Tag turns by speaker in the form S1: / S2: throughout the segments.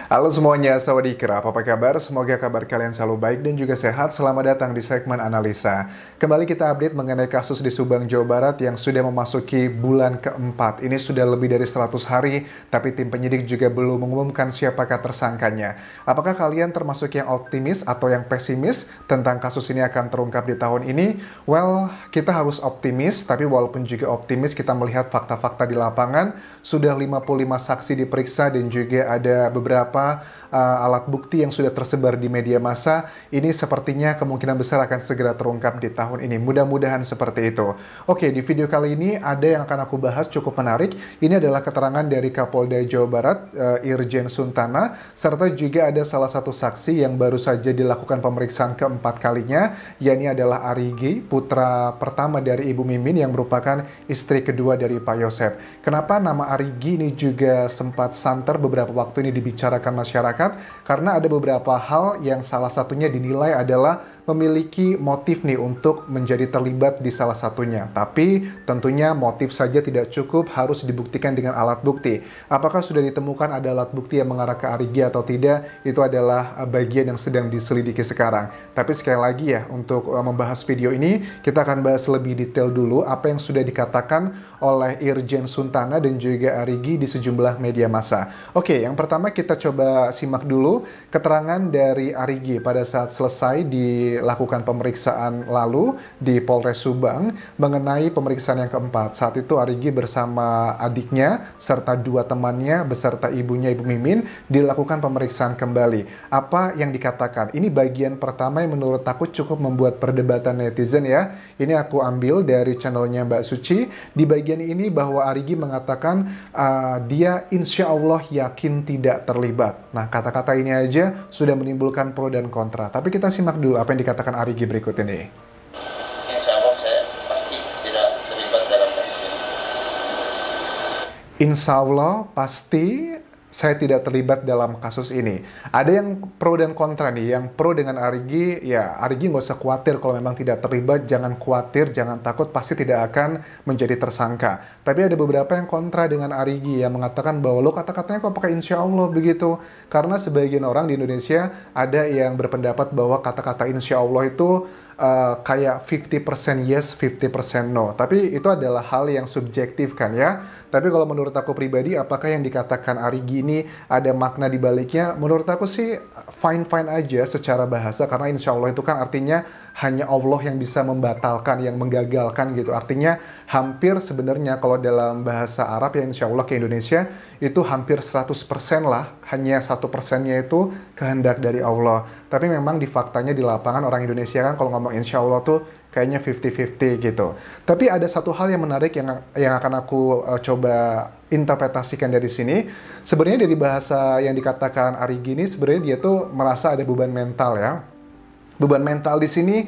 S1: Halo semuanya, sawadikra, apa kabar? Semoga kabar kalian selalu baik dan juga sehat. Selamat datang di segmen analisa. Kembali kita update mengenai kasus di Subang, Jawa Barat yang sudah memasuki bulan keempat. Ini sudah lebih dari 100 hari, tapi tim penyidik juga belum mengumumkan siapakah tersangkanya. Apakah kalian termasuk yang optimis atau yang pesimis tentang kasus ini akan terungkap di tahun ini? Well, kita harus optimis, tapi walaupun juga optimis, kita melihat fakta-fakta di lapangan. Sudah 55 saksi diperiksa dan juga ada beberapa alat bukti yang sudah tersebar di media massa. Ini sepertinya kemungkinan besar akan segera terungkap di tahun ini. Mudah-mudahan seperti itu. Oke, di video kali ini ada yang akan aku bahas cukup menarik. Ini adalah keterangan dari Kapolda Jawa Barat, Irjen Suntana, serta juga ada salah satu saksi yang baru saja dilakukan pemeriksaan keempat kalinya, yakni adalah Arigi, putra pertama dari Ibu Mimin yang merupakan istri kedua dari Pak Yosef. Kenapa nama Arigi ini juga sempat santer beberapa waktu ini dibicarakan masyarakat? Karena ada beberapa hal yang salah satunya dinilai adalah memiliki motif nih untuk menjadi terlibat di salah satunya. Tapi tentunya motif saja tidak cukup, harus dibuktikan dengan alat bukti. Apakah sudah ditemukan ada alat bukti yang mengarah ke Arigi atau tidak? Itu adalah bagian yang sedang diselidiki sekarang. Tapi sekali lagi ya, untuk membahas video ini, kita akan bahas lebih detail dulu apa yang sudah dikatakan oleh Irjen Suntana dan juga Arigi di sejumlah media massa. Oke, yang pertama kita coba simak dulu keterangan dari Arigi pada saat selesai dilakukan pemeriksaan lalu di Polres Subang mengenai pemeriksaan yang keempat. Saat itu Arigi bersama adiknya serta dua temannya beserta ibunya Ibu Mimin dilakukan pemeriksaan kembali. Apa yang dikatakan? Ini bagian pertama yang menurut aku cukup membuat perdebatan netizen ya. Ini aku ambil dari channelnya Mbak Suci. Di bagian ini bahwa Arigi mengatakan dia insya Allah yakin tidak terlibat. Nah, kata-kata ini aja sudah menimbulkan pro dan kontra. Tapi kita simak dulu apa yang dikatakan Arigi berikut ini.
S2: Insya Allah saya pasti tidak terlibat dalam kasus ini.
S1: Insya Allah pasti saya tidak terlibat dalam kasus ini. Ada yang pro dan kontra nih. Yang pro dengan Arigi, ya Arigi nggak usah khawatir kalau memang tidak terlibat. Jangan khawatir, jangan takut, pasti tidak akan menjadi tersangka. Tapi ada beberapa yang kontra dengan Arigi yang mengatakan bahwa lo kata-katanya kok pakai insya Allah begitu. Karena sebagian orang di Indonesia ada yang berpendapat bahwa kata-kata insya Allah itu kayak 50% yes, 50% no. Tapi itu adalah hal yang subjektif kan ya. Tapi kalau menurut aku pribadi, apakah yang dikatakan Arigi ini ada makna di baliknya? Menurut aku sih fine-fine aja secara bahasa. Karena insya Allah itu kan artinya hanya Allah yang bisa membatalkan, yang menggagalkan gitu. Artinya hampir sebenarnya kalau dalam bahasa Arab ya insya Allah ke Indonesia itu hampir 100% lah. Hanya 1%-nya itu kehendak dari Allah. Tapi memang di faktanya di lapangan orang Indonesia kan kalau ngomong insya Allah tuh kayaknya 50-50 gitu. Tapi ada satu hal yang menarik yang akan aku coba interpretasikan dari sini. Sebenarnya dari bahasa yang dikatakan Arigi ini sebenarnya dia tuh merasa ada beban mental ya. Beban mental di sini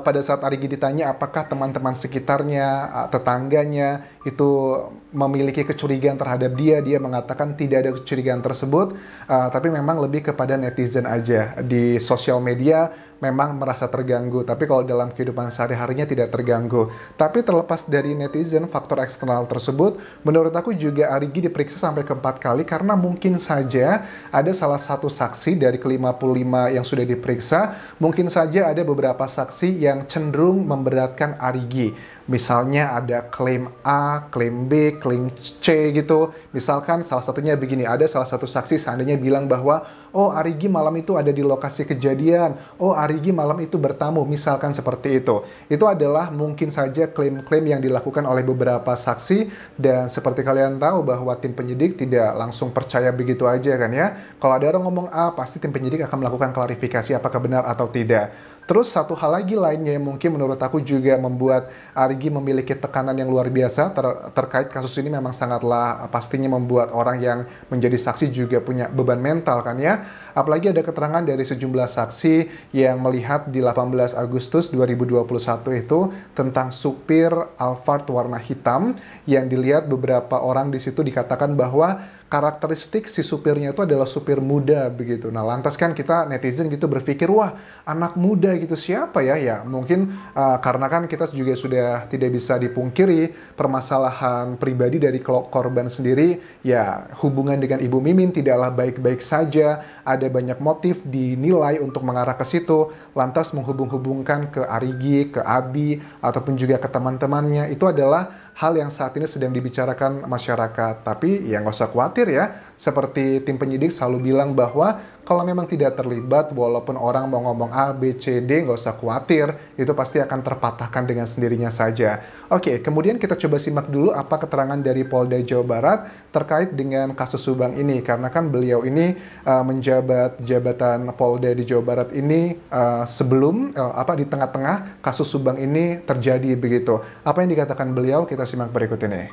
S1: pada saat Arigi ditanya apakah teman-teman sekitarnya, tetangganya itu memiliki kecurigaan terhadap dia mengatakan tidak ada kecurigaan tersebut, tapi memang lebih kepada netizen aja. Di sosial media memang merasa terganggu, tapi kalau dalam kehidupan sehari-harinya tidak terganggu. Tapi terlepas dari netizen, faktor eksternal tersebut, menurut aku juga Arigi diperiksa sampai ke-4 kali karena mungkin saja ada salah satu saksi dari ke-55 yang sudah diperiksa, mungkin saja ada beberapa saksi yang cenderung memberatkan Arigi. Misalnya ada klaim A, klaim B, klaim C gitu. Misalkan salah satunya begini, ada salah satu saksi seandainya bilang bahwa oh Arigi malam itu ada di lokasi kejadian, oh Arigi malam itu bertamu, misalkan seperti itu. Itu adalah mungkin saja klaim-klaim yang dilakukan oleh beberapa saksi, dan seperti kalian tahu bahwa tim penyidik tidak langsung percaya begitu aja kan ya. Kalau ada orang ngomong A, pasti tim penyidik akan melakukan klarifikasi apakah benar atau tidak. Terus satu hal lagi lainnya yang mungkin menurut aku juga membuat Arigi memiliki tekanan yang luar biasa terkait kasus ini, memang sangatlah pastinya membuat orang yang menjadi saksi juga punya beban mental kan ya. Apalagi ada keterangan dari sejumlah saksi yang melihat di 18 Agustus 2021 itu tentang supir Alphard warna hitam yang dilihat beberapa orang di situ dikatakan bahwa karakteristik si supirnya itu adalah supir muda begitu. Nah, lantas kan kita netizen gitu berpikir, wah anak muda gitu siapa ya? Ya mungkin karena kan kita juga sudah tidak bisa dipungkiri permasalahan pribadi dari korban sendiri, ya hubungan dengan Ibu Mimin tidaklah baik-baik saja, ada banyak motif dinilai untuk mengarah ke situ, lantas menghubung-hubungkan ke Arigi, ke Abi, ataupun juga ke teman-temannya, itu adalah hal yang saat ini sedang dibicarakan masyarakat. Tapi ya nggak usah khawatir ya, seperti tim penyidik selalu bilang bahwa kalau memang tidak terlibat, walaupun orang mau ngomong A, B, C, D, nggak usah khawatir, itu pasti akan terpatahkan dengan sendirinya saja. Oke, kemudian kita coba simak dulu apa keterangan dari Polda Jawa Barat terkait dengan kasus Subang ini, karena kan beliau ini menjabat jabatan Polda di Jawa Barat ini sebelum di tengah-tengah kasus Subang ini terjadi begitu. Apa yang dikatakan beliau, kita simak berikut ini.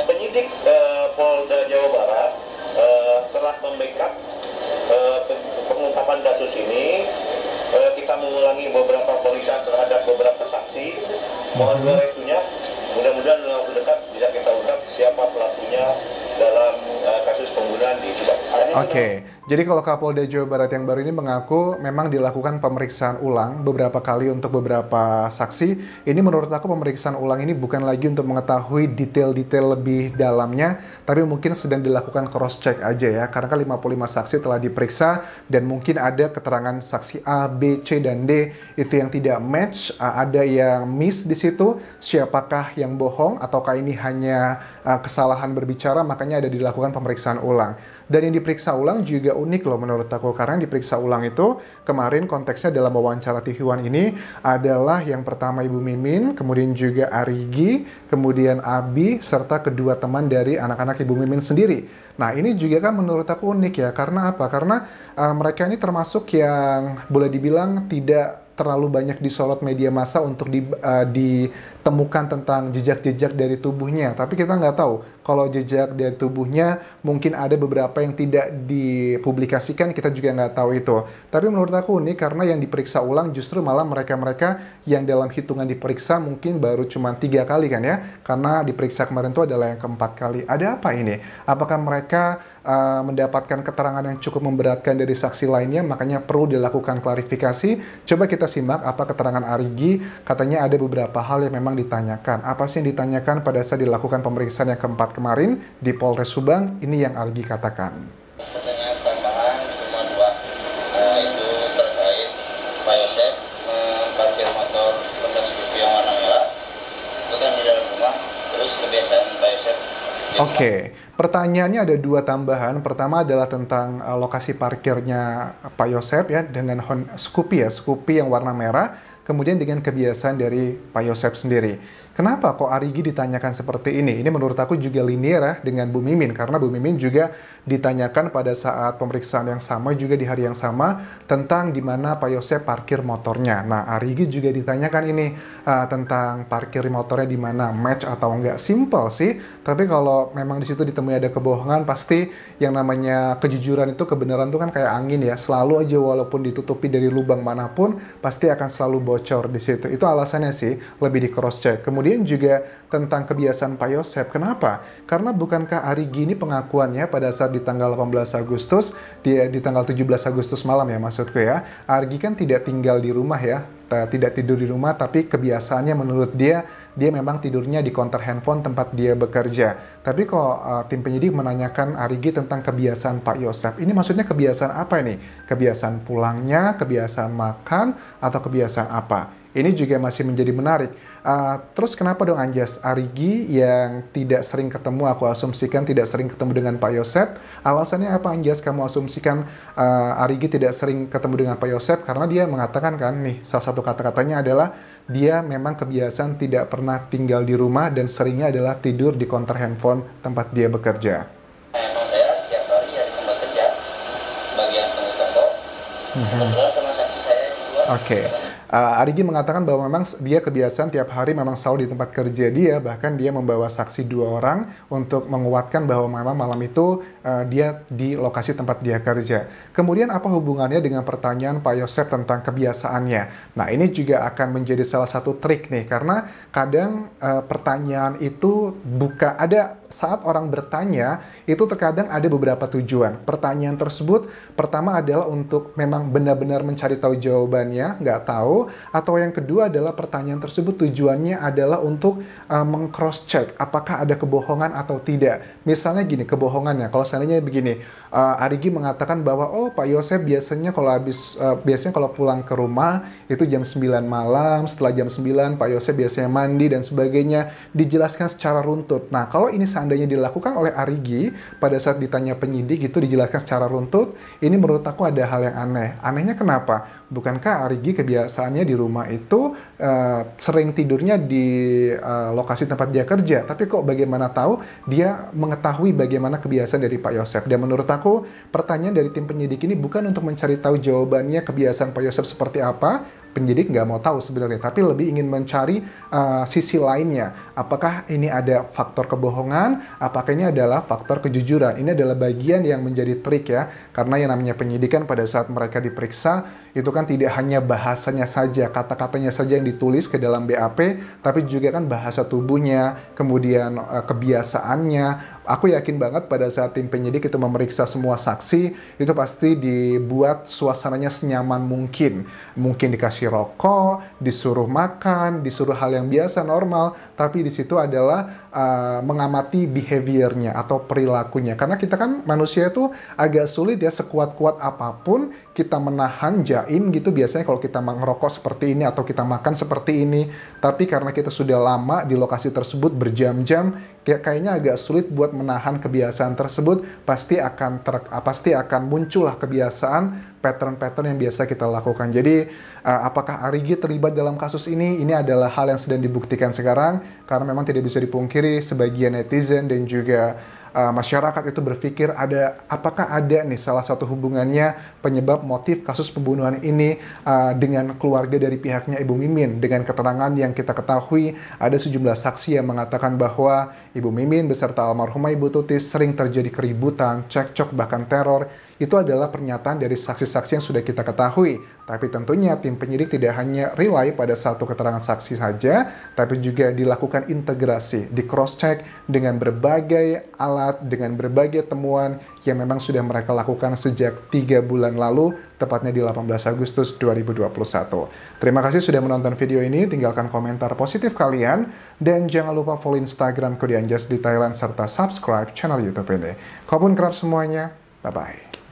S3: Penyidik Polda Jawa Barat telah membackup pengungkapan kasus ini. Kita mengulangi beberapa pemeriksaan terhadap beberapa saksi. Mohon doa restunya, mudah-mudahan dalam waktu dekat bisa kita ungkap siapa pelakunya dalam kasus pembunuhan di Subang.
S1: Oke, jadi kalau Kapolda Jawa Barat yang baru ini mengaku memang dilakukan pemeriksaan ulang beberapa kali untuk beberapa saksi. Ini menurut aku pemeriksaan ulang ini bukan lagi untuk mengetahui detail-detail lebih dalamnya, tapi mungkin sedang dilakukan cross-check aja ya. Karena kan 55 saksi telah diperiksa dan mungkin ada keterangan saksi A, B, C, dan D itu yang tidak match, ada yang miss di situ. Siapakah yang bohong ataukah ini hanya kesalahan berbicara, makanya ada dilakukan pemeriksaan ulang. Dan yang diperiksa ulang juga unik loh menurut aku, karena yang diperiksa ulang itu kemarin konteksnya dalam wawancara TV One ini adalah yang pertama Ibu Mimin, kemudian juga Arigi, kemudian Abi, serta kedua teman dari anak-anak Ibu Mimin sendiri. Nah ini juga kan menurut aku unik ya, karena apa? Karena mereka ini termasuk yang boleh dibilang tidak terlalu banyak disorot media massa untuk ditemukan tentang jejak-jejak dari tubuhnya. Tapi kita nggak tahu kalau jejak dari tubuhnya mungkin ada beberapa yang tidak dipublikasikan, kita juga nggak tahu itu. Tapi menurut aku unik karena yang diperiksa ulang justru malah mereka-mereka yang dalam hitungan diperiksa mungkin baru cuma 3 kali kan ya. Karena diperiksa kemarin itu adalah yang keempat kali. Ada apa ini? Apakah mereka mendapatkan keterangan yang cukup memberatkan dari saksi lainnya, makanya perlu dilakukan klarifikasi? Coba kita simak apa keterangan Arigi. Katanya ada beberapa hal yang memang ditanyakan. Apa sih yang ditanyakan pada saat dilakukan pemeriksaan yang keempat kemarin di Polres Subang? Ini yang Arigi katakan.
S2: Pertanyaan tambahan cuma 2, itu terkait Pak Yosef parkir motor Honda Scoopy yang warna merah itu kan di dalam rumah, terus kebiasaan Pak Yosef.
S1: Oke, pertanyaannya ada 2 tambahan. Pertama adalah tentang lokasi parkirnya Pak Yosef ya, dengan Scoopy yang warna merah, kemudian dengan kebiasaan dari Pak Yosef sendiri. Kenapa kok Arigi ditanyakan seperti ini? Ini menurut aku juga linear ya dengan Bu Mimin, karena Bu Mimin juga ditanyakan pada saat pemeriksaan yang sama, juga di hari yang sama, tentang di mana Pak Yosef parkir motornya. Nah, Arigi juga ditanyakan ini tentang parkir motornya di mana, match atau enggak. Simple sih, tapi kalau memang di situ ditemui ada kebohongan, pasti yang namanya kejujuran itu, kebenaran itu kan kayak angin ya, selalu aja walaupun ditutupi dari lubang manapun, pasti akan selalu bocor di situ. Itu alasannya sih, lebih di cross check. Kemudian juga tentang kebiasaan Pak Yosef. Kenapa? Karena bukankah Arigi ini pengakuannya pada saat di tanggal 18 Agustus, di tanggal 17 Agustus malam ya maksudku ya, Arigi kan tidak tinggal di rumah ya, tidak tidur di rumah, tapi kebiasaannya menurut dia memang tidurnya di konter handphone tempat dia bekerja. Tapi kok tim penyidik menanyakan Arigi tentang kebiasaan Pak Yosef, ini maksudnya kebiasaan apa ini? Kebiasaan pulangnya, kebiasaan makan, atau kebiasaan apa? Ini juga masih menjadi menarik. Terus kenapa dong Anjas, Arigi yang tidak sering ketemu, aku asumsikan tidak sering ketemu dengan Pak Yosef? Alasannya apa Anjas kamu asumsikan Arigi tidak sering ketemu dengan Pak Yosef? Karena dia mengatakan kan nih, salah satu kata-katanya adalah dia memang kebiasaan tidak pernah tinggal di rumah dan seringnya adalah tidur di konter handphone tempat dia bekerja.
S2: Emang saya setiap hari ya di tempat kerja, bagian tunggu toko, kebetulan sama saksi saya juga.
S1: Oke. Arigi mengatakan bahwa memang dia kebiasaan tiap hari memang selalu di tempat kerja dia, bahkan dia membawa saksi 2 orang untuk menguatkan bahwa memang malam itu dia di lokasi tempat dia kerja. Kemudian apa hubungannya dengan pertanyaan Pak Yosep tentang kebiasaannya? Nah, ini juga akan menjadi salah satu trik nih, karena kadang pertanyaan itu ada saat orang bertanya, itu terkadang ada beberapa tujuan. Pertanyaan tersebut, pertama adalah untuk memang benar-benar mencari tahu jawabannya, nggak tahu. Atau yang kedua adalah pertanyaan tersebut tujuannya adalah untuk meng-cross-check apakah ada kebohongan atau tidak. Misalnya gini, kebohongannya. Kalau seandainya begini, Arigi mengatakan bahwa, oh Pak Yosep biasanya kalau pulang ke rumah, itu jam 9 malam, setelah jam 9 Pak Yosep biasanya mandi dan sebagainya, dijelaskan secara runtut. Nah, kalau ini seandainya dilakukan oleh Arigi pada saat ditanya penyidik itu dijelaskan secara runtut, ini menurut aku ada hal yang aneh. Anehnya kenapa? Bukankah Arigi kebiasaannya di rumah itu sering tidurnya di lokasi tempat dia kerja, tapi kok bagaimana tahu dia mengetahui bagaimana kebiasaan dari Pak Yosep? Dan menurut aku pertanyaan dari tim penyidik ini bukan untuk mencari tahu jawabannya kebiasaan Pak Yosep seperti apa. Penyidik nggak mau tahu sebenarnya, tapi lebih ingin mencari sisi lainnya. Apakah ini ada faktor kebohongan? Apakah ini adalah faktor kejujuran? Ini adalah bagian yang menjadi trik ya, karena yang namanya penyidikan pada saat mereka diperiksa, itu kan tidak hanya bahasanya saja, kata-katanya saja yang ditulis ke dalam BAP, tapi juga kan bahasa tubuhnya, kemudian kebiasaannya. Aku yakin banget pada saat tim penyidik itu memeriksa semua saksi, itu pasti dibuat suasananya senyaman mungkin. Mungkin dikasih rokok, disuruh makan, disuruh hal yang biasa, normal, tapi di situ adalah mengamati behaviornya atau perilakunya. Karena kita kan manusia itu agak sulit ya, sekuat-kuat apapun kita menahan jaim gitu biasanya kalau kita ngerokok seperti ini atau kita makan seperti ini. Tapi karena kita sudah lama di lokasi tersebut berjam-jam, kayaknya agak sulit buat menahan kebiasaan tersebut. Pasti akan muncullah kebiasaan, pattern-pattern yang biasa kita lakukan. Jadi apakah Arigi terlibat dalam kasus ini? Ini adalah hal yang sedang dibuktikan sekarang, karena memang tidak bisa dipungkiri sebagian netizen dan juga masyarakat itu berpikir apakah ada nih salah satu hubungannya penyebab motif kasus pembunuhan ini dengan keluarga dari pihaknya Ibu Mimin. Dengan keterangan yang kita ketahui, ada sejumlah saksi yang mengatakan bahwa Ibu Mimin beserta almarhumah Ibu Tuti sering terjadi keributan, cekcok, bahkan teror. Itu adalah pernyataan dari saksi-saksi yang sudah kita ketahui. Tapi tentunya tim penyidik tidak hanya rely pada satu keterangan saksi saja, tapi juga dilakukan integrasi, di cross-check dengan berbagai alat, dengan berbagai temuan yang memang sudah mereka lakukan sejak 3 bulan lalu, tepatnya di 18 Agustus 2021. Terima kasih sudah menonton video ini, tinggalkan komentar positif kalian, dan jangan lupa follow Instagram Kode Anjas di Thailand, serta subscribe channel YouTube ini. Khawpun kerap semuanya, bye-bye.